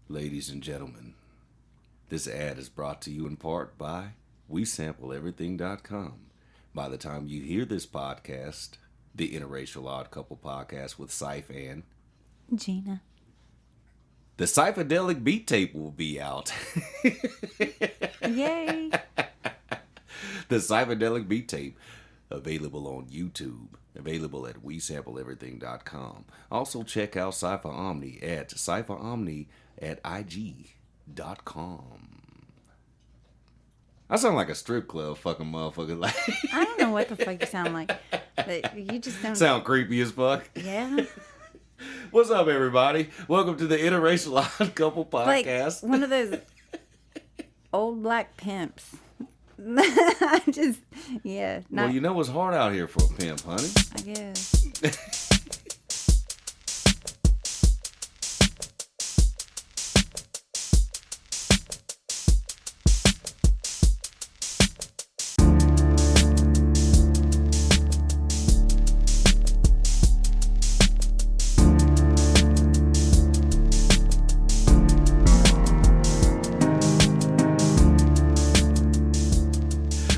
Ladies and gentlemen, this ad is brought to you in part by WeSampleEverything.com. By the time you hear this podcast, the Interracial Odd Couple podcast with Cyph and Gina, the Cyphadelic beat tape will be out. Yay! The Cyphadelic beat tape, available on YouTube, available at WeSampleEverything.com. Also check out Cypha Omni at Cypha Omni at IG.com. I sound like a strip club fucking motherfucker. Like I don't know what the fuck you sound like, but you just don't sound creepy as fuck. Yeah. What's up, everybody? Welcome to the Interracial Odd Couple podcast. Like one of those old black pimps. Well, you know it's hard out here for a pimp, honey. I guess.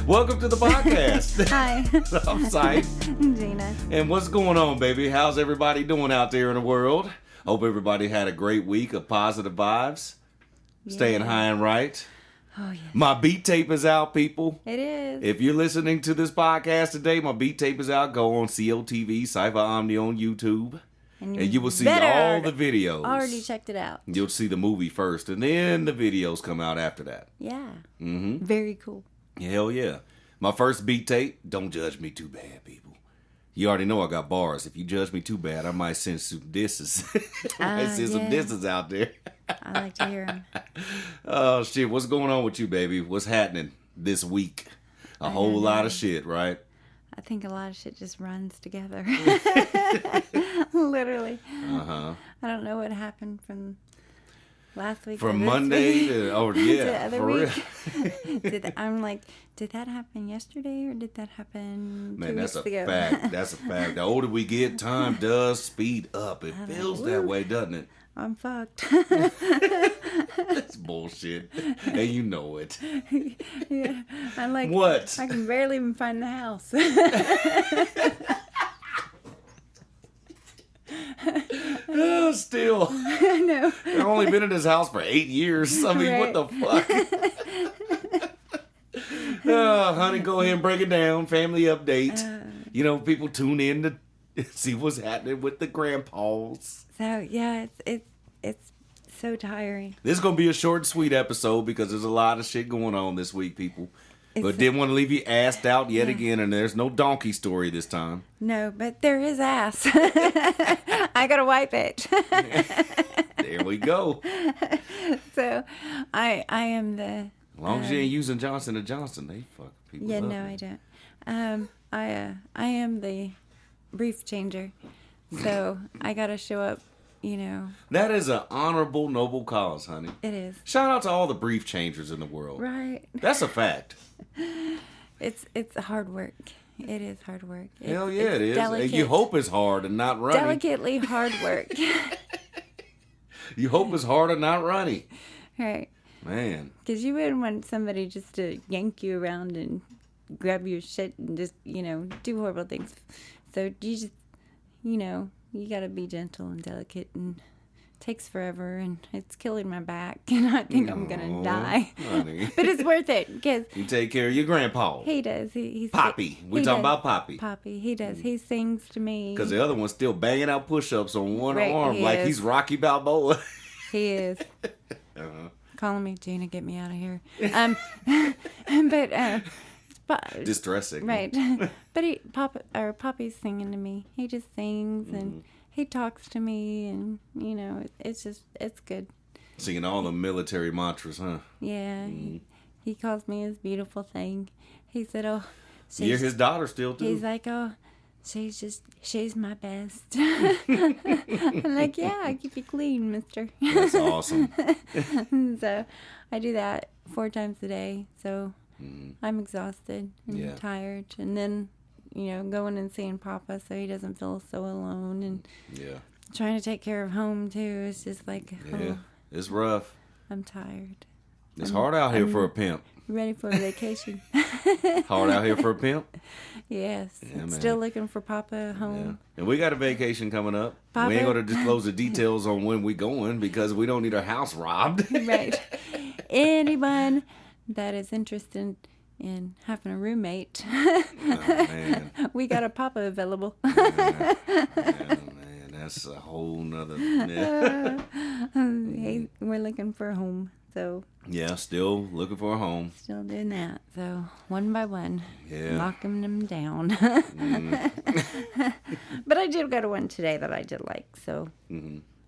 Welcome to the podcast. Hi. I'm Cyph. Gina. And what's going on, baby? How's everybody doing out there in the world? Hope everybody had a great week of positive vibes. Yeah. Staying high and right. Oh, yeah. My beat tape is out, people. It is. If you're listening to this podcast today, my beat tape is out. Go on COTV, Cypha Omni on YouTube. And you will see all the videos. Already checked it out. You'll see the movie first, and then the videos come out after that. Yeah. Mm-hmm. Very cool. Hell yeah. My first beat tape, don't judge me too bad, people. You already know I got bars. If you judge me too bad, I might send some disses. Some disses out there. I like to hear them. Oh, shit. What's going on with you, baby? What's happening this week? A whole lot of shit, right? I think a lot of shit just runs together. Literally. Uh-huh. I don't know what happened from last week. From Monday to the other week. I'm like, did that happen yesterday or did that happen 2 weeks ago? Fact. That's a fact. The older we get, time does speed up. It feels that way, doesn't it? I'm fucked. That's bullshit. And you know it. Yeah. I'm like, what? I can barely even find the house. Still. I know. I've only been in this house for 8 years. I mean, right. What the fuck? Honey, go ahead and break it down. Family update. People tune in to see what's happening with the grandpas. So, yeah, it's so tiring. This is going to be a short and sweet episode because there's a lot of shit going on this week, people. But didn't want to leave you assed out yet again, and there's no donkey story this time. No, but there is ass. I gotta wipe it. There we go. So, I am the... As long as you ain't using Johnson & Johnson, they fuck people up. Yeah, no, I don't. I am the brief changer. So, I gotta show up, That is an honorable, noble cause, honey. It is. Shout out to all the brief changers in the world. Right. That's a fact. It's hard work. It is hard work. Hell yeah, it is. Delicate, you hope it's hard and not runny. Delicately hard work. You hope it's hard and not runny. Right. Man. Because you wouldn't want somebody just to yank you around and grab your shit and just, do horrible things. So you just, you got to be gentle and delicate, and it takes forever, and it's killing my back, and I think I'm going to die. Honey. But it's worth it, because... You take care of your grandpa. He does. He's Poppy. We're talking about Poppy. Poppy. He does. He sings to me. Because the other one's still banging out push-ups on one arm he's he's Rocky Balboa. He is. Uh-huh. Calling me, Gina, get me out of here. But distressing. Right. But Poppy's singing to me. He just sings and he talks to me, and it's good. Singing all the military mantras, huh? Yeah. He calls me his beautiful thing. He said, "Oh, you're his daughter still too." He's like, "Oh, she's my best." I'm like, "Yeah, I keep you clean, mister." That's awesome. So I do that 4 times a day. So I'm exhausted and tired. And then, going and seeing Papa so he doesn't feel so alone. And trying to take care of home, too. It's just like, It's rough. I'm tired. It's hard out here for a pimp. Ready for a vacation. Hard out here for a pimp? Yes. Yeah, man. Still looking for Papa home. Yeah. And we got a vacation coming up. Papa? We ain't going to disclose the details on when we going because we don't need our house robbed. Right. Anyone that is interested in having a roommate, Man. we got a Papa available. Yeah, man. That's a whole nother... Yeah. Hey, we're looking for a home. So Yeah, still looking for a home. still doing that. So one by one, Yeah. knocking them down. But I did go to one today that I did like. So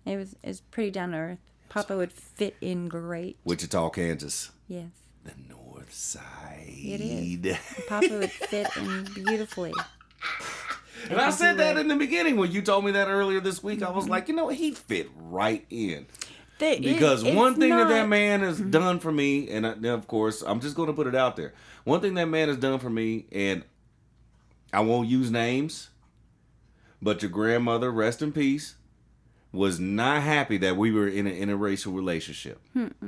it's pretty down to earth. Papa would fit in great. Wichita, Kansas. Yes, The North Side. it is. Papa would fit in beautifully. And I said that in the beginning when you told me that earlier this week. I was like, he'd fit right in. Because one thing that man has done for me, and of course, I'm just going to put it out there. One thing that man has done for me, and I won't use names, but your grandmother, rest in peace, was not happy that we were in an interracial relationship.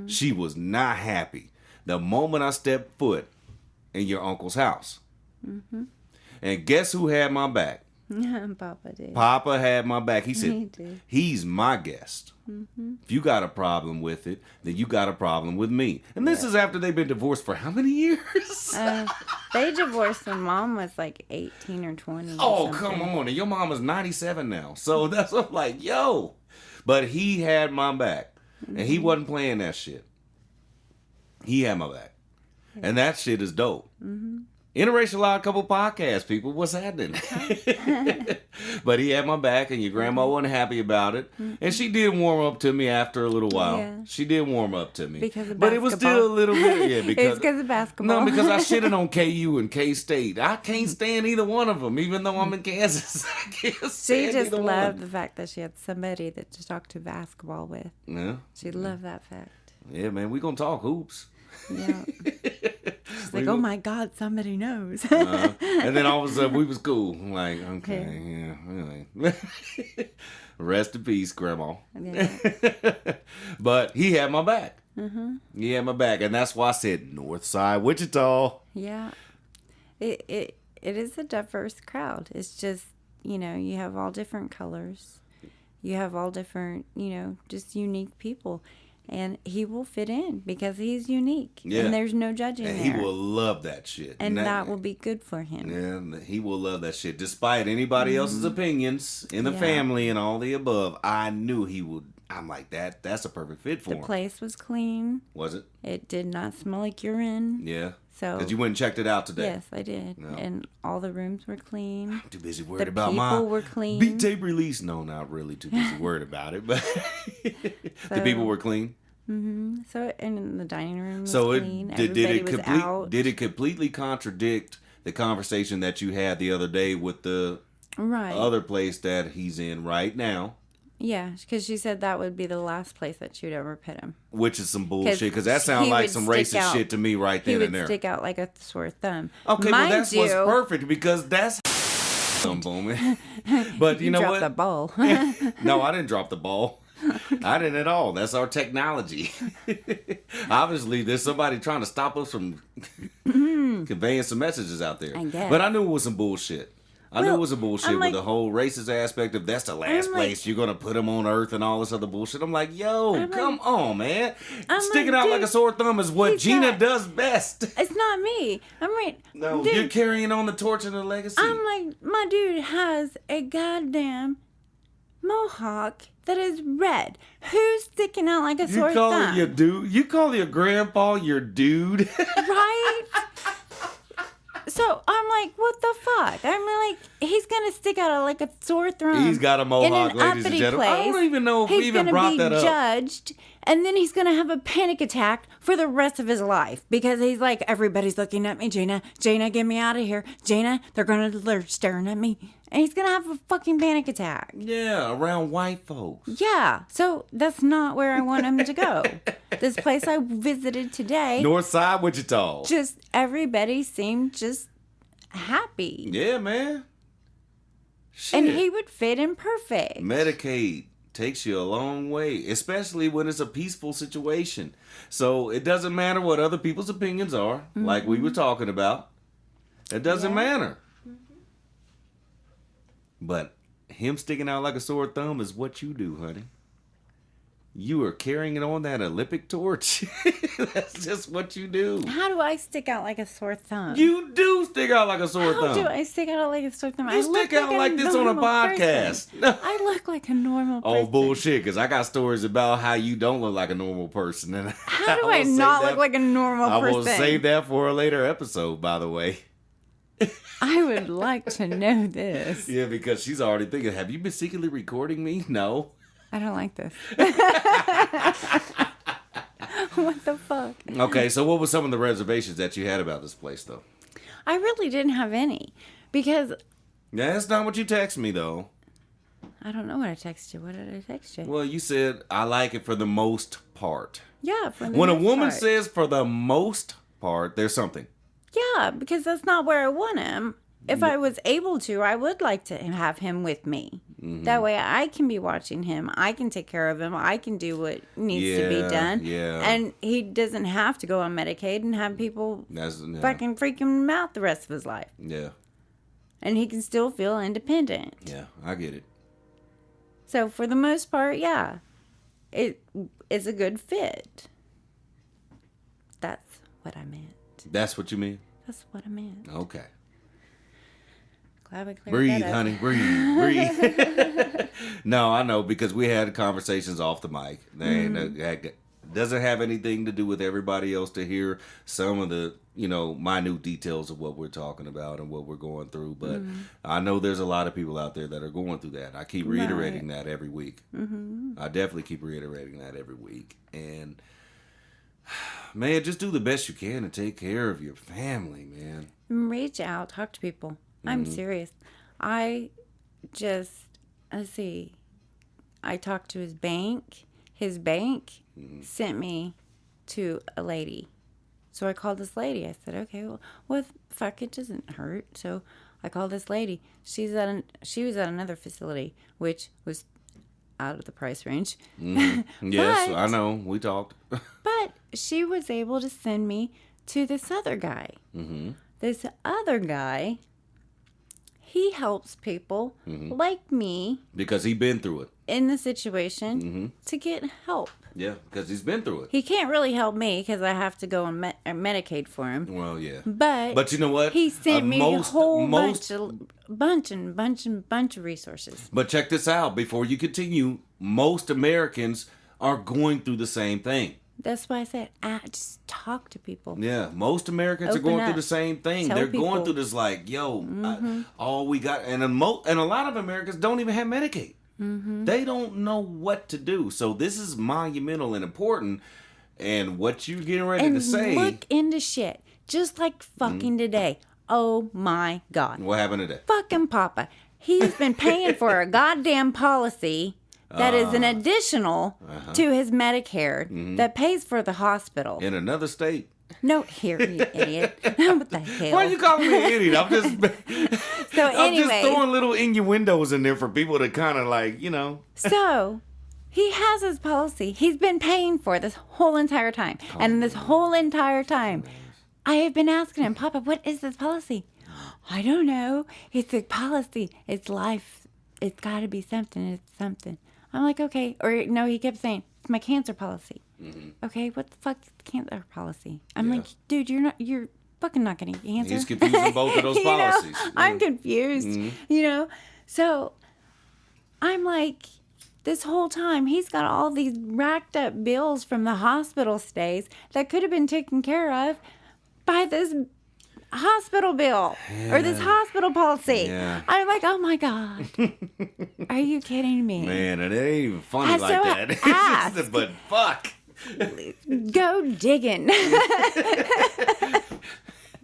She was not happy the moment I stepped foot in your uncle's house. And guess who had my back? Papa did. Papa had my back. He He said, did. he's my guest. If you got a problem with it, then you got a problem with me. And this is after they've been divorced for how many years? They divorced when Mom was like 18 or 20. Oh, or come something. on. Your mom is 97 now. So that's what I'm like, yo. But he had my back. And he wasn't playing that shit. He had my back. And that shit is dope. Interracial Odd Couple podcast, people. What's happening? But he had my back, and your grandma wasn't happy about it. And she did warm up to me after a little while. Yeah. She did warm up to me. Because of but it was still a basketball. little bit, yeah. It's because of basketball. No, because I shitted on KU and K-State. I can't stand either one of them, even though I'm in Kansas. I can't She stand just either loved one. the fact that she had somebody that to talk to basketball with. Yeah, She loved that fact. yeah, man. We gonna talk hoops. Yeah. She's like, oh my God, somebody knows. And then all of a sudden we was cool. I'm like, okay, yeah. Anyway. Rest in peace, Grandma. Yeah. But he had my back. He had my back, and that's why I said Northside Wichita. Yeah. It is a diverse crowd. It's just, you have all different colors. You have all different, just unique people. And he will fit in because he's unique. Yeah. And there's no judging And there. he will love that shit. And that will be good for him. Yeah, he will love that shit. Despite anybody else's opinions in the family and all the above, I knew he would. I'm like, that's a perfect fit for The him. place was clean. Was it? It did not smell like urine. Yeah. So Because you went and checked it out today. yes, I did. No. And all the rooms were clean. Too busy worried The about people my were clean. beat tape release. No, not really too busy worried about it, but the people were clean. So, and the dining room was So clean. did Everybody it was out. did it completely contradict the conversation that you had the other day with the Right. other place that he's in right now? Yeah, because she said that would be the last place that she'd ever put him. Which is some bullshit, because that he sounds like would some stick racist out- shit to me right He then would and there. stick out like a sore thumb. Okay, well, Mind that's you, what's perfect, because that's some booming. But you know dropped what? the ball. No, I didn't drop the ball. I didn't at all. That's our technology. Obviously, there's somebody trying to stop us from conveying some messages out there. I guess. But I knew it was some bullshit. I knew it was a bullshit I'm with like- the whole racist aspect of that's the last I'm place like- you're going to put them on earth and all this other bullshit. I'm like, yo, come on, man. I'm Sticking like, out like a dude, sore thumb is what he's Gina not- does best. It's not me. I'm right. No, dude, you're carrying on the torch and the legacy. I'm like, my dude has a goddamn mohawk that is red. Who's sticking out like a you sore call thumb? it your dude? You call your grandpa your dude? Right? So I'm like, what the fuck? I'm like, he's gonna stick out like a sore thumb. He's got a mohawk, in an ladies and uppity gentlemen. I don't place. even know if we He's even gonna brought be that up. judged, and then he's gonna have a panic attack for the rest of his life because he's like, everybody's looking at me, Gina, get me out of here, Gina. They're staring at me, and he's gonna have a fucking panic attack. Yeah, around white folks. Yeah, so that's not where I want him to go. This place I visited today, Northside Wichita. just everybody seemed just happy. Yeah, man. Shit. And he would fit in perfect. Medicaid. takes you a long way, especially when it's a peaceful situation. So it doesn't matter what other people's opinions are, like we were talking about. It doesn't matter. But him sticking out like a sore thumb is what you do, honey. You are carrying it on that Olympic torch. That's just what you do. How do I stick out like a sore thumb? You do stick out like a sore thumb. How do I stick out like a sore thumb? You stick out like this on a podcast. I look like a normal person. Oh, bullshit, because I got stories about how you don't look like a normal person. And How do I not look like a normal person? I will save that for a later episode, by the way. I would like to know this. Yeah, because she's already thinking, have you been secretly recording me? No. I don't like this. What the fuck? Okay, so what were some of the reservations that you had about this place, though? I really didn't have any. Because... Yeah, that's not what you text me, though. I don't know what I texted you. What did I text you? Well, you said, I like it for the most part. Yeah, for the most When a woman part. says for the most part, there's something. Yeah, because that's not where I want him. If I was able to, I would like to have him with me. That way I can be watching him. I can take care of him. I can do what needs to be done. Yeah. And he doesn't have to go on Medicaid and have people fucking freak him out the rest of his life. Yeah. And he can still feel independent. Yeah, I get it. So for the most part, yeah. It is a good fit. That's what I meant. That's what you mean? That's what I meant. Okay. Glad we cleared Breathe, that up. honey. Breathe. No, I know, because we had conversations off the mic. It doesn't have anything to do with everybody else to hear some of the, minute details of what we're talking about and what we're going through. But I know there's a lot of people out there that are going through that. I keep reiterating that every week. I definitely keep reiterating that every week. And... man, just do the best you can and take care of your family, man. Reach out, talk to people. I'm serious. I talked to his bank. His bank sent me to a lady. So I called this lady. I said, okay, well, fuck, it doesn't hurt. So I called this lady. She was at another facility, which was out of the price range. Yes, I know. We talked. But she was able to send me to this other guy. This other guy, he helps people like me. Because he's been through it. In the situation to get help. Yeah, because he's been through it. He can't really help me because I have to go on Medicaid for him. Well, yeah. But you know what? He sent me a whole bunch of resources. But check this out. Before you continue, most Americans are going through the same thing. That's why I said, just talk to people. Yeah, most Americans are going through the same thing. Tell They're people. going through this like, all we got, and a lot of Americans don't even have Medicaid. They don't know what to do. So this is monumental and important. And what you getting ready to say? Look into shit, just like fucking today. Oh my God! What happened today? Fucking Papa, he's been paying for a goddamn policy. That is an additional to his Medicare that pays for the hospital. In another state? No, here, you idiot. What the hell? Why are you calling me an idiot? I'm just I'm just throwing little innuendos in there for people to kind of like, So, he has his policy. He's been paying for this whole entire time. And this whole entire time, I have been asking him, Papa, what is this policy? I don't know. It's a policy. It's life. It's got to be something. It's something. I'm like, okay. Or no, he kept saying, it's my cancer policy. Okay, what the fuck is the cancer policy? I'm like, dude, you're fucking not getting cancer. He's confusing both of those policies. I'm confused, So I'm like, this whole time, he's got all these racked up bills from the hospital stays that could have been taken care of by this hospital bill or this hospital policy. Yeah. I'm like, oh my God. Are you kidding me? Man, it ain't even funny like that. Ask. But fuck. Go digging.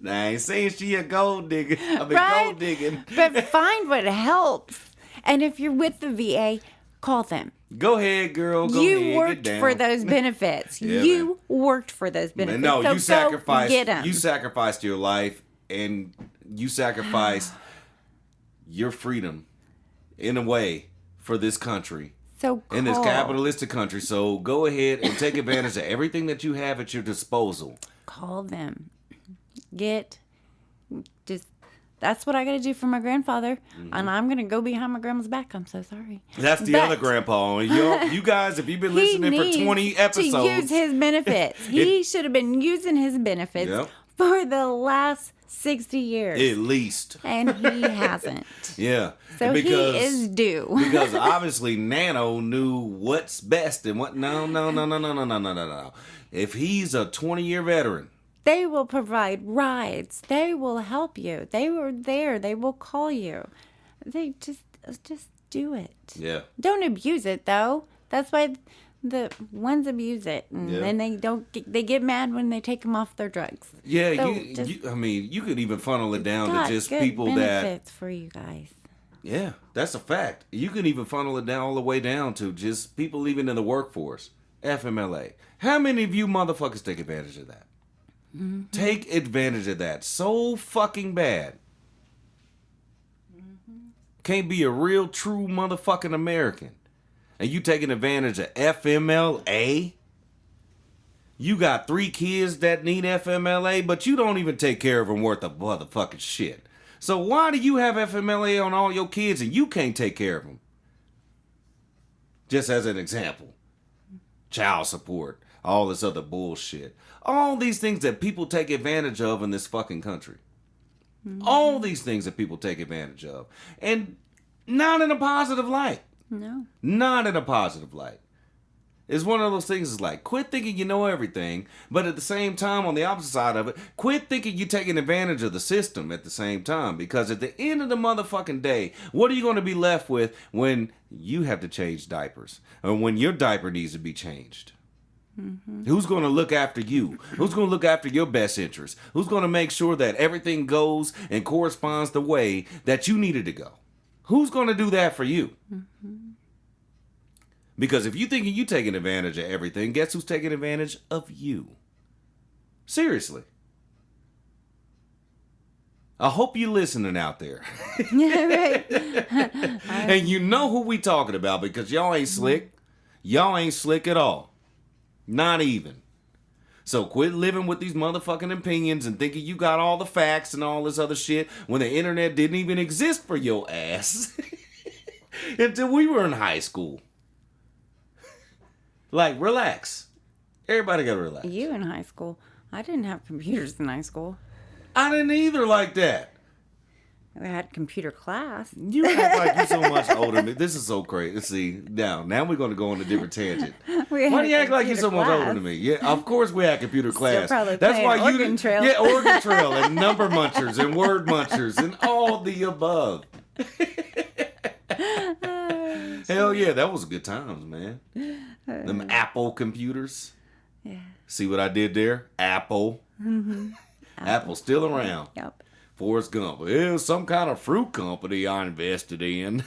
Nah, I ain't saying she a gold digger. Gold digging. But find what helps. And if you're with the VA, call them. Go ahead, girl. Go you ahead. worked for those benefits. Yeah, you worked for those benefits. No, so you sacrificed. Get 'em. You sacrificed your life, and you sacrificed your freedom, in a way, for this country. So in this call. capitalistic country. So go ahead and take advantage of everything that you have at your disposal. Call them. That's what I got to do for my grandfather, and I'm gonna go behind my grandma's back. I'm so sorry. That's the other grandpa. You guys, if you've been listening for 20 episodes, to use his benefits. He should have been using his benefits for the last 60 years. At least. And he hasn't. Yeah. So he is due. Because obviously Nano knew what's best and what. No. If he's a 20-year veteran, they will provide rides. They will help you. They were there. They will call you. They just do it. Yeah. Don't abuse it though. That's why the ones abuse it, and then they get mad when they take them off their drugs. Yeah, so you could even funnel it down to just good people benefits for you guys. Yeah, that's a fact. You can even funnel it down all the way down to just people even in the workforce. FMLA. How many of you motherfuckers take advantage of that? Mm-hmm. Take advantage of that so fucking bad. Mm-hmm. Can't be a real true motherfucking American. And you taking advantage of FMLA? You got 3 kids that need FMLA, but you don't even take care of them worth of motherfucking shit. So why do you have FMLA on all your kids and you can't take care of them? Just as an example. Child support. All this other bullshit. All these things that people take advantage of in this fucking country. Mm-hmm. All these things that people take advantage of. And not in a positive light. No. Not in a positive light. It's one of those things, it's like, quit thinking you know everything, but at the same time, on the opposite side of it, quit thinking you're taking advantage of the system at the same time. Because at the end of the motherfucking day, what are you going to be left with when you have to change diapers? Or when your diaper needs to be changed? Mm-hmm. Who's going to look after you? Who's going to look after your best interests? Who's going to make sure that everything goes and corresponds the way that you needed to go? Who's going to do that for you? Mm-hmm. Because if you thinking you taking advantage of everything, guess who's taking advantage of you? Seriously. I hope you're listening out there. Yeah, right. And you know who we talking about because y'all ain't slick. Y'all ain't slick at all. Not even. So quit living with these motherfucking opinions and thinking you got all the facts and all this other shit when the internet didn't even exist for your ass. Until we were in high school. Like, relax. Everybody gotta relax. You in high school. I didn't have computers in high school. I didn't either like that. I had computer class. You act like you're so much older than me. This is so crazy. See, now we're going to go on a different tangent. Why do you act like you're so much older than me? Yeah, of course we had computer class. That's why you Oregon Trail. Yeah, Oregon Trail and number munchers and word munchers and all the above. Hell yeah, that was good times, man. Them Apple computers. Yeah. See what I did there? Apple. Mm-hmm. Apple's still around. Yep. Forrest Gump. It was some kind of fruit company I invested in.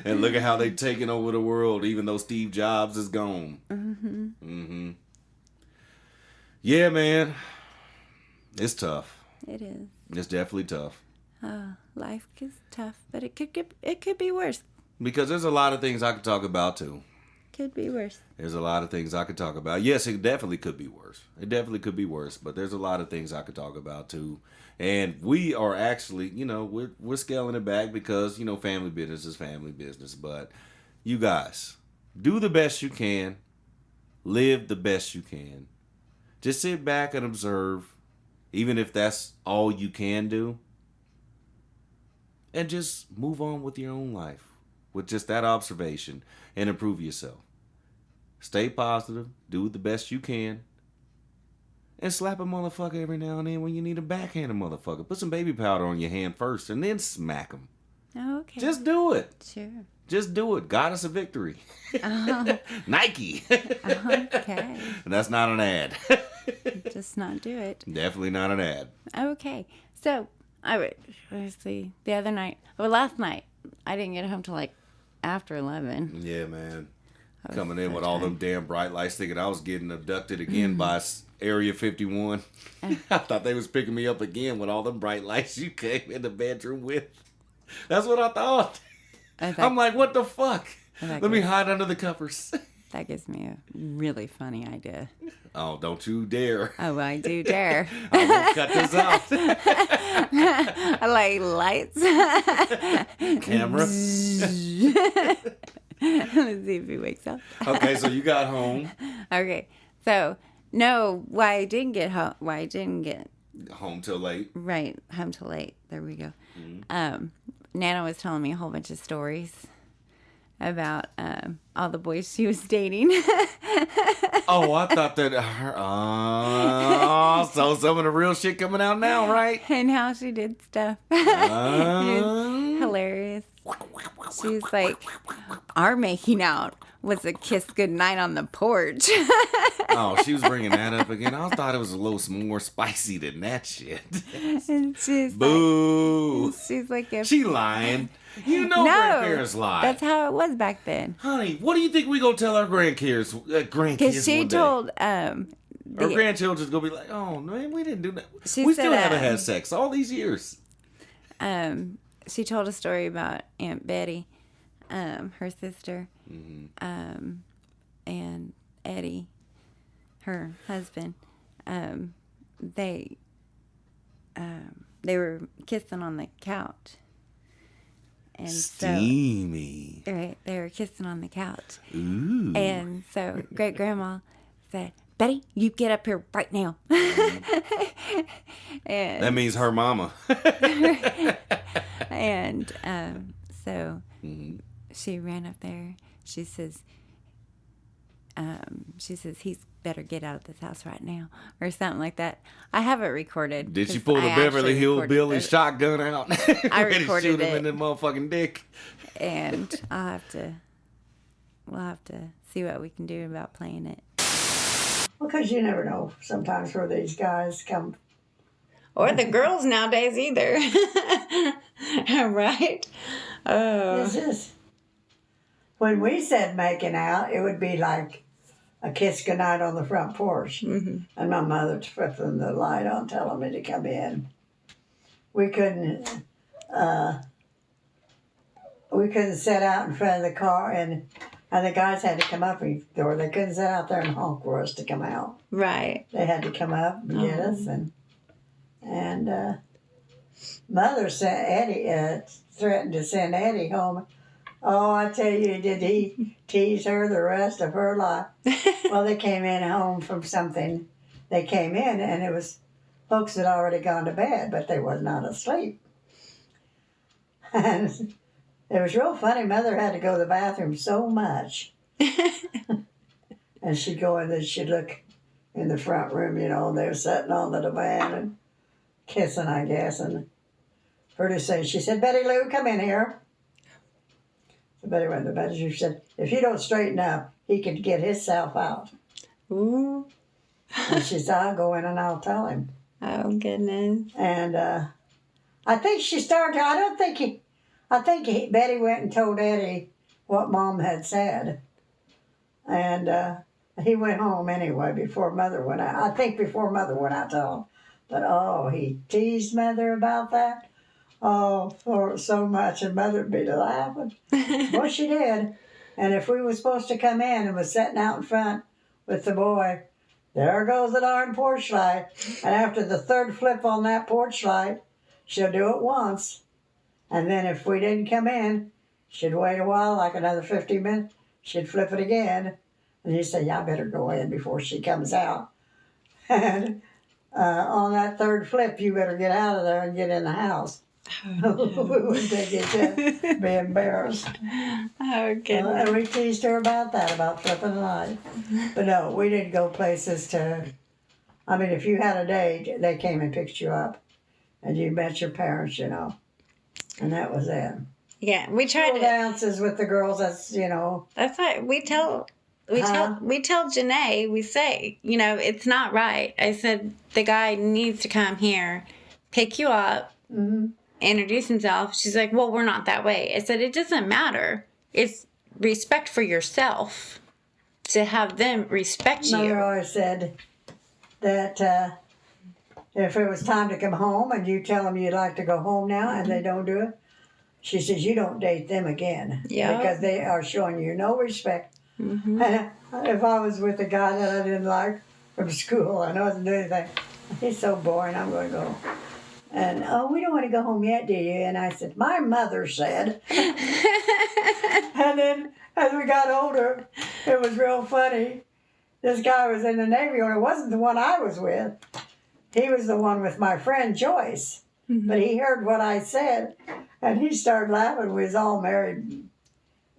And look at how they've taken over the world, even though Steve Jobs is gone. Mm-hmm. Mm-hmm. Yeah, man. It's tough. It is. It's definitely tough. Life is tough, but it could be worse. Because there's a lot of things I could talk about, too. Could be worse. There's a lot of things I could talk about. Yes, it definitely could be worse. It definitely could be worse, but there's a lot of things I could talk about too. And we are actually, we're scaling it back because, family business is family business. But you guys, do the best you can. Live the best you can. Just sit back and observe, even if that's all you can do. And just move on with your own life with just that observation and improve yourself. Stay positive, do the best you can, and slap a motherfucker every now and then when you need a backhand a motherfucker. Put some baby powder on your hand first and then smack them. Okay. Just do it. Sure. Just do it. Goddess of Victory. Oh. Nike. Okay. That's not an ad. Just not do it. Definitely not an ad. Okay. So, last night, I didn't get home till after 11. Yeah, man. Coming in with all them damn bright lights thinking I was getting abducted again by Area 51. I thought they was picking me up again with all them bright lights you came in the bedroom with. That's what I thought. I'm like, what the fuck? that Let me gives- hide under the covers. That gives me a really funny idea. Oh, don't you dare. Oh, I do dare. I won't cut this out. I like lights. Camera. Let's see if he wakes up. Okay, so you got home. Okay, so no, why I didn't get home? Why I didn't get Home till late. right home till late? There we go. Nano was telling me a whole bunch of stories about all the boys she was dating. Oh, I thought that her. Oh, so some of the real shit coming out now, right? And how she did stuff. It's hilarious. She was like, our making out was a kiss goodnight on the porch. Oh, she was bringing that up again. I thought it was a little more spicy than that shit. And she's Boo. like, she's like, if, She lying. You know no, grandparents lie. that's how it was back then. Honey, what do you think we gonna tell our grandkids Because she one day? told, Our grandchildren's gonna be like, oh, man, we didn't do that. She We said, still haven't had sex all these years. she told a story about Aunt Betty, her sister, and Eddie, her husband. They were kissing on the couch. And Steamy. so, right, they were kissing on the couch. Ooh. And so great grandma said, Betty, you get up here right now. And That means her mama. and so she ran up there. She says, he's better get out of this house right now, or something like that. I have it recorded. Did she 'cause pull the I Beverly actually recorded Hillbilly it. shotgun out? I Ready to recorded shoot him it. in the motherfucking dick. And we'll have to see what we can do about playing it. Well, because you never know sometimes where these guys come. Or the girls nowadays either. Right? It's just, when we said making out, it would be like a kiss goodnight on the front porch. And my mother flipping the light on, telling me to come in. We couldn't sit out in front of the car, and the guys had to come up, or they couldn't sit out there and honk for us to come out. Right. They had to come up and get us, and Mother sent Eddie, threatened to send Eddie home. Oh, I tell you, did he tease her the rest of her life? Well, they came in home from something. They came in, and it was folks had already gone to bed, but they was not asleep. And it was real funny. Mother had to go to the bathroom so much. And she'd go in and she'd look in the front room, you know, and they were sitting on the divan and kissing, I guess. And pretty soon she said, Betty Lou, come in here. So Betty went to the bedroom. She said, if you don't straighten up, he could get himself out. Ooh. And she said, I'll go in and I'll tell him. Oh, goodness. And I think she started, Betty went and told Eddie what Mom had said. And he went home anyway before Mother went out. I think before Mother went out to him. But, he teased Mother about that. Oh, for so much. And Mother'd be laughing. Well, she did. And if we were supposed to come in and was sitting out in front with the boy, there goes the darn porch light. And after the third flip on that porch light, she'll do it once. And then if we didn't come in, she'd wait a while, like another 50 minutes. She'd flip it again. And he'd say, yeah, I better go in before she comes out. And on that third flip, you better get out of there and get in the house. Oh, no. We wouldn't take it to be embarrassed. Oh, goodness. And we teased her about that, about flipping the light. But no, we didn't go places to... I mean, if you had a date, they came and picked you up. And you met your parents, you know. And that was it. Yeah, we tried Little dances with the girls, that's, you know... That's right. We tell Janae, we say, you know, it's not right. I said, the guy needs to come here, pick you up, introduce himself. She's like, well, we're not that way. I said, it doesn't matter. It's respect for yourself to have them respect you. Mother always said that if it was time to come home and you tell them you'd like to go home now and they don't do it, She says, you don't date them again. Yeah. Because they are showing you no respect. Mm-hmm. And if I was with a guy that I didn't like from school, I wasn't doing anything. He's so boring, I'm going to go. And, oh, we don't want to go home yet, do you? And I said, my mother said. And then as we got older, it was real funny. This guy was in the Navy, and it wasn't the one I was with. He was the one with my friend Joyce. Mm-hmm. But he heard what I said, and he started laughing. We was all married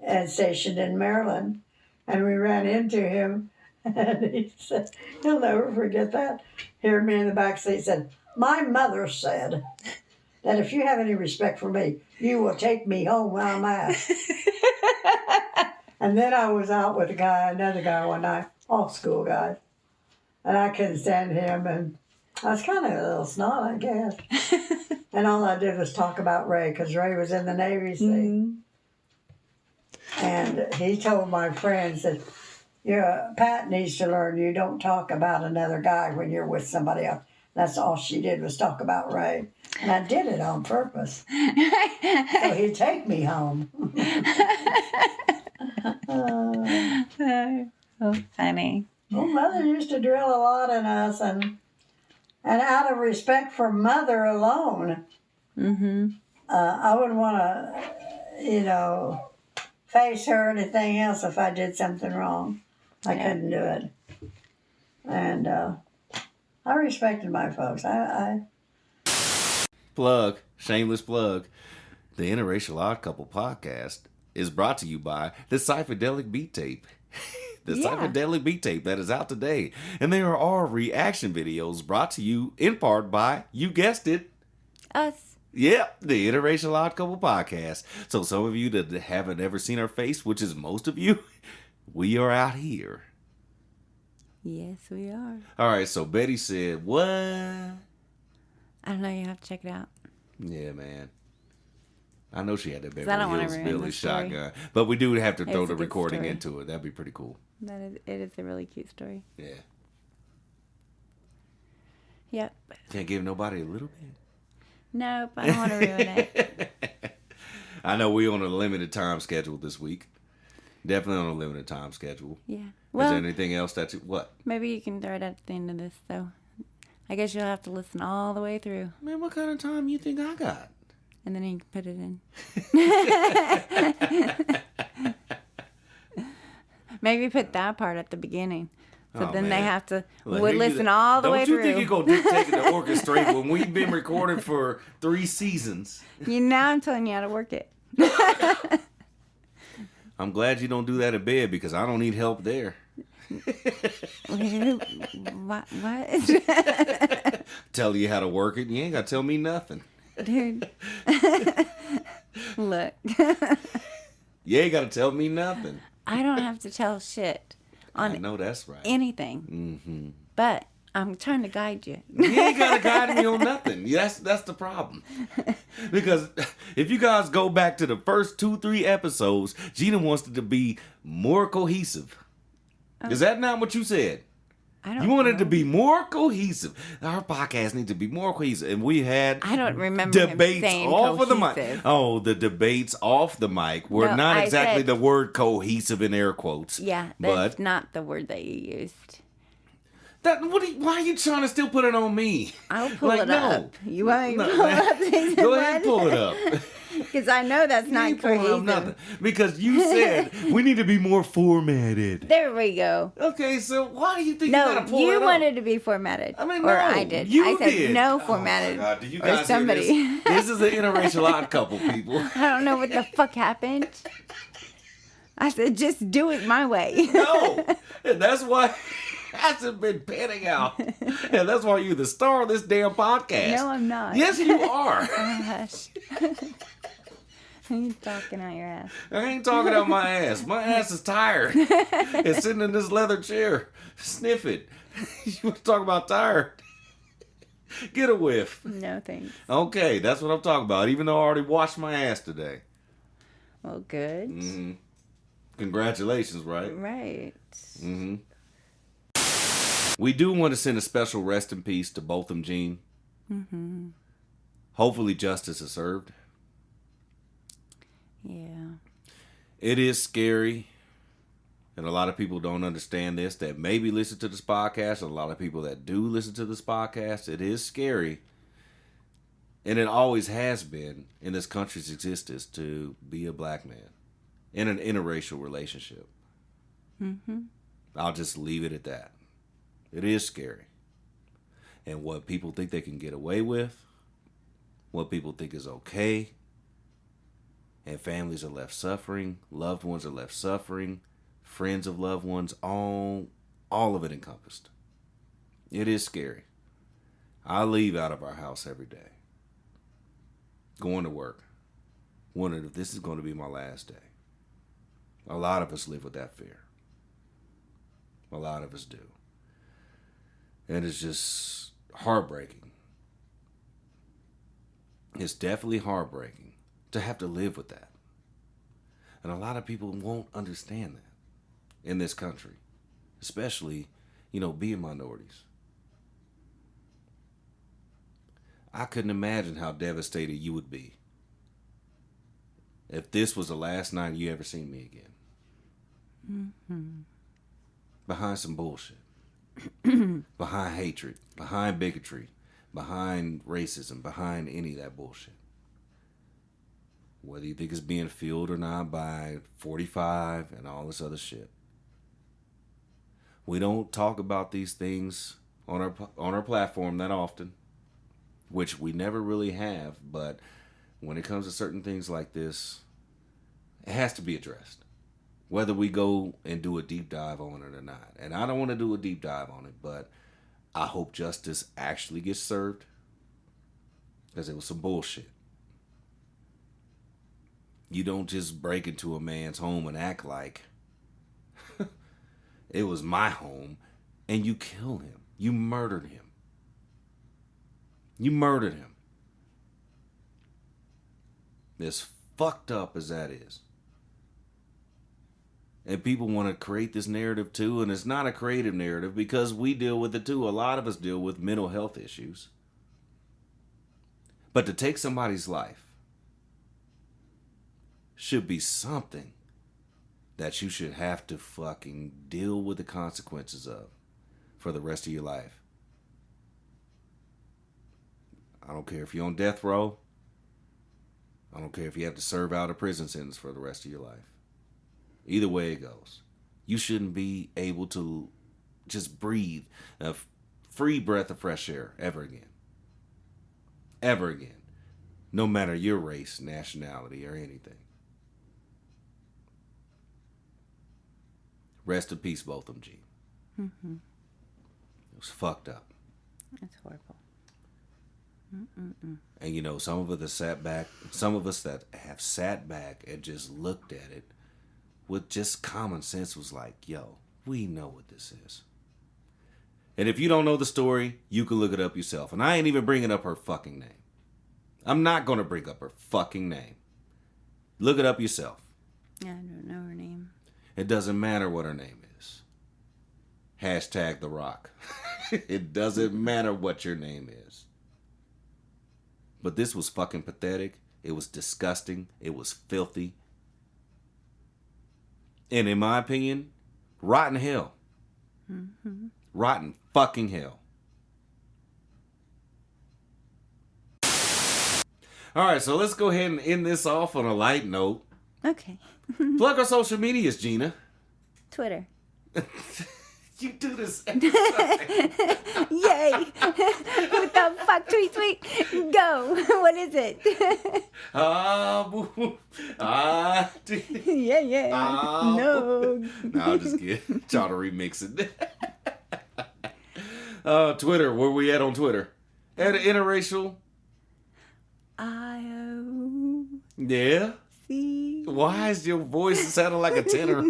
and stationed in Maryland. And we ran into him, and he said, he'll never forget that. He heard me in the back seat, said, my mother said that if you have any respect for me, you will take me home where I'm at. And then I was out with another guy one night, all school guys. And I couldn't stand him, and I was kind of a little snot, I guess. And all I did was talk about Ray, because Ray was in the Navy, see. Mm-hmm. And he told my friends that, Pat needs to learn you don't talk about another guy when you're with somebody else. That's all she did was talk about Ray. And I did it on purpose. So he'd take me home. Oh, funny. Well, Mother used to drill a lot in us, and out of respect for Mother alone, Mm-hmm. I wouldn't want to, face her or anything else if I did something wrong. I couldn't do it. And I respected my folks. I Plug, shameless plug. The Interracial Odd Couple podcast is brought to you by the Cyphadelic beat tape. The Cyphadelic beat tape that is out today. And there are reaction videos brought to you in part by, you guessed it, Us. yep, the Interracial Odd Couple podcast. So some of you that haven't ever seen our face, which is most of you, we are out here. Yes, we are. All right, so Betty said, what? I don't know. You have to check it out. Yeah, man. I know she had that 'Cause I don't Beverly wanna Hills ruin Billy the story. shotgun. But we do have to It's throw a the good recording story. into it. That'd be pretty cool. It is a really cute story. Yeah. Yep. Can't give nobody a little bit. Nope. I don't want to ruin it. I know we're on a limited time schedule this week. Definitely on a limited time schedule. Yeah. Is Well, there anything else that you... What? maybe you can throw it at the end of this, though. I guess you'll have to listen all the way through, Man, what kind of time you think I got? and then you can put it in. Maybe put that part at the beginning. So Oh, then they man. have to Look, listen all the way Don't you through. think you're going to dictate the orchestrate when we've been recording for 3 seasons? Now I'm telling you how to work it. I'm glad you don't do that in bed because I don't need help there. What? Tell you how to work it. You ain't got to tell me nothing. Dude. Look. You ain't got to tell me nothing. I don't have to tell shit I on know that's right. anything. Mm-hmm. But I'm trying to guide you. You ain't got to guide me on nothing. That's the problem. Because if you guys go back to the first 2-3 episodes, Gina wants it to be more cohesive. Is that not what you said? I don't You want it know. to be more cohesive. Our podcast needs to be more cohesive. And we had I don't remember him debates saying off of the mic. cohesive. Oh, the debates off the mic were No, not I exactly said- the word cohesive in air quotes. Yeah, that's not the word that you used. Why are you trying to still put it on me? I'll pull Like, it no. up. You want me to No, pull up things? Go ahead and pull it up. Because I know that's You not ain't pulling up cohesive. nothing. Because you said we need to be more formatted. There we go. Okay, so why do you think you No, gotta pull you it up? wanted to be formatted. I mean, or no, I did. You I said did. no Oh, formatted. my God. Do you or guys somebody. hear this? This is an interracial odd couple, people. I don't know what the fuck happened. I said, just do it my way. No, and that's why it hasn't been panning out. And that's why you're the star of this damn podcast. No, I'm not. Yes, you are. Oh, hush. You talking out your ass. I ain't talking out my ass. My ass is tired. It's sitting in this leather chair. Sniff it. You want to talk about tired? Get a whiff. No thanks. Okay, that's what I'm talking about. Even though I already washed my ass today. Well, good. Mm-hmm. Congratulations, right? Right. Mm-hmm. We do want to send a special rest in peace to Botham Jean. Mm-hmm. Hopefully justice is served. Yeah. It is scary. And a lot of people don't understand this that maybe listen to this podcast. And a lot of people that do listen to this podcast. It is scary. And it always has been in this country's existence to be a black man in an interracial relationship. Mm-hmm. I'll just leave it at that. It is scary. And what people think they can get away with, what people think is okay, and families are left suffering, loved ones are left suffering, friends of loved ones, all of it encompassed. It is scary. I leave out of our house every day, going to work, wondering if this is going to be my last day. A lot of us live with that fear. A lot of us do. And it's just heartbreaking. It's definitely heartbreaking to have to live with that. And a lot of people won't understand that in this country, especially, being minorities. I couldn't imagine how devastated you would be if this was the last night you ever seen me again. Mm-hmm. Behind some bullshit. Behind hatred. Behind bigotry. Behind racism. Behind any of that bullshit. Whether you think it's being fueled or not by 45 and all this other shit. We don't talk about these things on our platform that often, which we never really have, but when it comes to certain things like this, it has to be addressed. Whether we go and do a deep dive on it or not. And I don't want to do a deep dive on it, but I hope justice actually gets served. Because it was some bullshit. You don't just break into a man's home and act like it was my home and you kill him. You murdered him. You murdered him. As fucked up as that is. And people want to create this narrative too, and it's not a creative narrative because we deal with it too. A lot of us deal with mental health issues. But to take somebody's life should be something that you should have to fucking deal with the consequences of for the rest of your life. I don't care if you're on death row. I don't care if you have to serve out a prison sentence for the rest of your life. Either way it goes. You shouldn't be able to just breathe a free breath of fresh air ever again. Ever again. No matter your race, nationality, or anything. Rest in peace, Botham Jean. Mm-hmm. It was fucked up. That's horrible. And some of us that have sat back and just looked at it with just common sense was like, yo, we know what this is. And if you don't know the story, you can look it up yourself. And I ain't even bringing up her fucking name. I'm not going to bring up her fucking name. Look it up yourself. I don't know her name. It doesn't matter what her name is. Hashtag The Rock. It doesn't matter what your name is. But this was fucking pathetic. It was disgusting. It was filthy. And in my opinion, rotten hell. Mm-hmm. Rotten fucking hell. All right, so let's go ahead and end this off on a light note. Okay. Plug our social medias, Gina. Twitter. You do this. Yay! With the fuck tweet. Go. What is it? Yeah. No. No, I'm just kidding. Trying to remix it. Twitter. Where we at on Twitter? At Interracial. IO. Yeah. See. Why is your voice sounding like a tenor?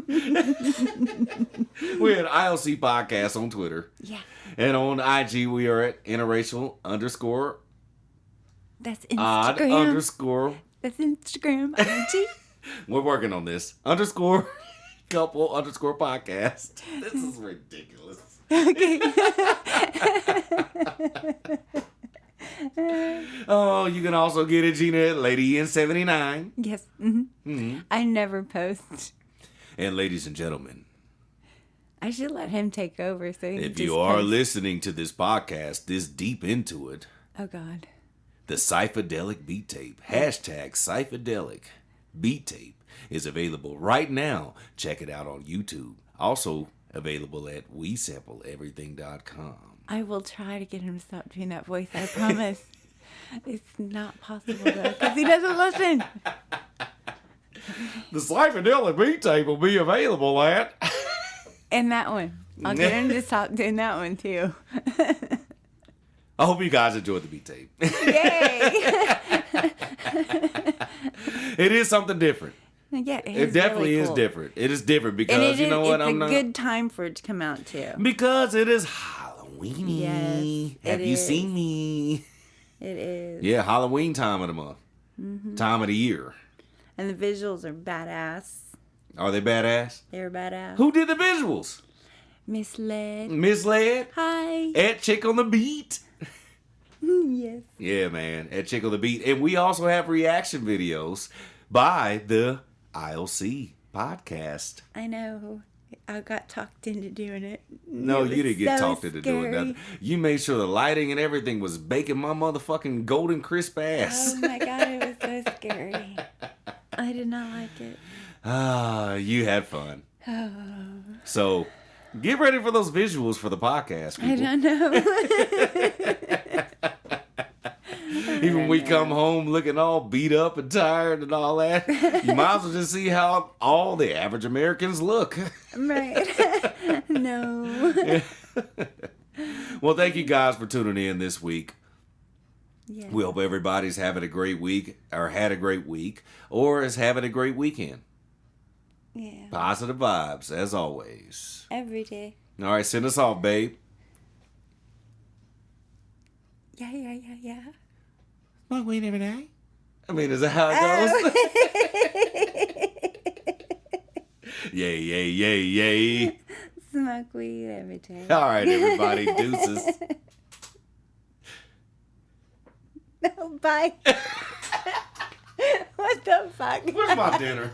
We're at ILC Podcast on Twitter. Yeah. And on IG, we are at Interracial _ That's Instagram. odd _ That's Instagram. IG. We're working on this. _ couple _ podcast. This is ridiculous. Okay. Oh, you can also get it, Gina, at Lady N79. Yes. I never post. And ladies and gentlemen, I should let him take over. So he can if just you are post. listening to this podcast this deep into it, Oh God. the Cyphadelic beat tape, #Cyphadelic beat tape, is available right now. Check it out on YouTube. Also available at WeSampleEverything.com. I will try to get him to stop doing that voice. I promise. It's not possible though, because he doesn't listen. The Cyphadelic beat tape will be available at... And that one. I'll get him to stop doing that one too. I hope you guys enjoyed the beat tape. Yay! It is something different. Yeah, It definitely really is cool. different. It is different And because, you know what, it's I'm a not... good time for it to come out too. Because it is Halloweeny. Yes, Have it you is. seen me? It is. Yeah, Halloween time of the month. Time of the year. And the visuals are badass. Are they badass? They're badass. Who did the visuals? Misled. Misled? Hi. At Chick on the Beat. Yes. Yeah, man. At Chick on the Beat. And we also have reaction videos by the ILC podcast. I know. I got talked into doing it. No, It you didn't was get so talked into doing scary. nothing. You made sure the lighting and everything was baking my motherfucking golden crisp ass. Oh my God, it was so scary. I did not like it. Ah, you had fun. Oh. So, get ready for those visuals for the podcast, I people. don't know. Even we come home looking all beat up and tired and all that, you might as well just see how all the average Americans look. Right. No. Well, thank you guys for tuning in this week. Yeah. We hope everybody's having a great week, or had a great week, or is having a great weekend. Yeah. Positive vibes, as always. Every day. All right, send us off, babe. Yeah. Smoke weed every day? I mean, is that how it goes? Yay. Smoke weed every day. All right, everybody. Deuces. No, bye. What the fuck? Where's my dinner?